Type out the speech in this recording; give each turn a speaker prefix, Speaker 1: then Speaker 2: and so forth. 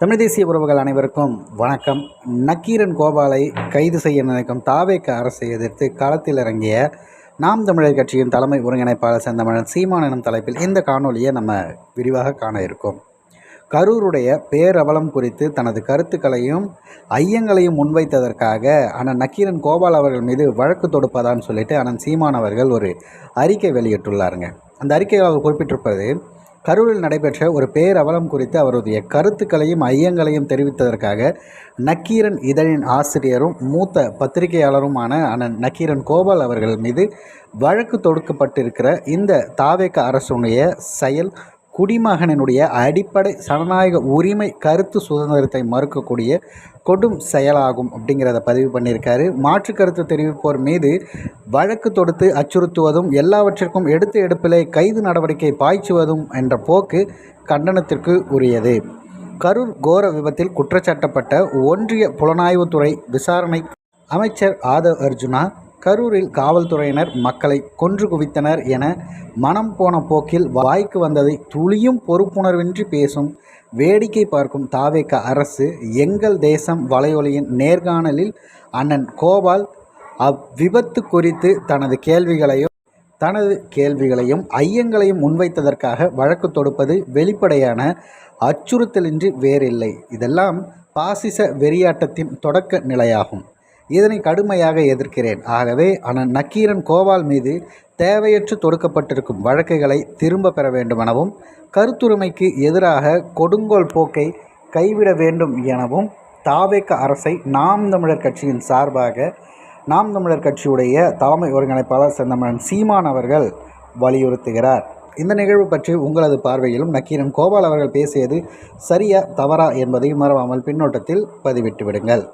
Speaker 1: தமிழ் தேசிய உறவுகள் அனைவருக்கும் வணக்கம். நக்கீரன் கோபாலை கைது செய்ய நினைக்கும் தாவேக அரசை எதிர்த்து களத்தில் இறங்கிய நாம் தமிழர் கட்சியின் தலைமை ஒருங்கிணைப்பாளர் செந்தமிழன் சீமான் எனும் தலைப்பில் இந்த காணொலியை நம்ம விரிவாக காண இருக்கோம். கரூருடைய பேரவலம் குறித்து தனது கருத்துக்களையும் ஐயங்களையும் முன்வைத்ததற்காக அண்ணன் நக்கீரன் கோபால் அவர்கள் மீது வழக்கு தொடுப்பதான்னு சொல்லிட்டு அண்ணன் சீமான் அவர்கள் ஒரு அறிக்கை வெளியிட்டுள்ளாருங்க. அந்த அறிக்கையில் அவர் குறிப்பிட்டிருப்பது, கரூரில் நடைபெற்ற ஒரு பேரவலம் குறித்து அவருடைய கருத்துக்களையும் ஐயங்களையும் தெரிவித்ததற்காக நக்கீரன் இதழின் ஆசிரியரும் மூத்த பத்திரிகையாளருமான அண்ணன் நக்கீரன் கோபால் அவர்கள் மீது வழக்கு தொடுக்கப்பட்டிருக்கிற இந்த தாவேக அரசுடைய செயல் குடிமகனினுடைய அடிப்படை ஜனநாயக உரிமை கருத்து சுதந்திரத்தை மறுக்கக்கூடிய கொடும் செயலாகும் அப்படிங்கிறத பதிவு பண்ணியிருக்காரு. மாற்று கருத்து தெரிவிப்போர் மீது வழக்கு தொடுத்து அச்சுறுத்துவதும் எல்லாவற்றிற்கும் எடுப்பிலே கைது நடவடிக்கை பாய்ச்சுவதும் என்ற போக்கு கண்டனத்திற்கு உரியது. கரூர் கோர விபத்தில் குற்றச்சாட்டப்பட்ட ஒன்றிய புலனாய்வுத்துறை விசாரணை அமைச்சர் ஆதவ் அர்ஜுனா கரூரில் காவல்துறையினர் மக்களை கொன்று குவித்தனர் என மனம் போன போக்கில் வாய்க்கு வந்ததை துளியும் பொறுப்புணர்வின்றி பேசும் வேடிக்கை பார்க்கும் தாவேக அரசு எங்கள் தேசம் வலையொலியின் நேர்காணலில் அண்ணன் கோபால் அவ்விபத்து குறித்து தனது கேள்விகளையும் ஐயங்களையும் முன்வைத்ததற்காக வழக்கு தொடுப்பது வெளிப்படையான அச்சுறுத்தலின்றி வேறில்லை. இதெல்லாம் பாசிச வெறியாட்டத்தின் தொடக்க நிலையாகும். இதனை கடுமையாக எதிர்க்கிறேன். ஆகவே அண்ணன் நக்கீரன் கோபால் மீது தேவையற்று தொடுக்கப்பட்டிருக்கும் வழக்குகளை திரும்ப பெற வேண்டுமெனவும் கருத்துரிமைக்கு எதிராக கொடுங்கோல் போக்கை கைவிட வேண்டும் எனவும் தாவேக அரசை நாம் தமிழர் கட்சியின் சார்பாக நாம் தமிழர் கட்சியுடைய தலைமை ஒருங்கிணைப்பாளர் செந்தமிழன் சீமான் அவர்கள் வலியுறுத்துகிறார். இந்த நிகழ்வு பற்றி உங்களது பார்வையிலும் நக்கீரன் கோபால் அவர்கள் பேசியது சரியா தவறா என்பதை மறவாமல் பின்னோட்டத்தில் பதிவிட்டு விடுங்கள்.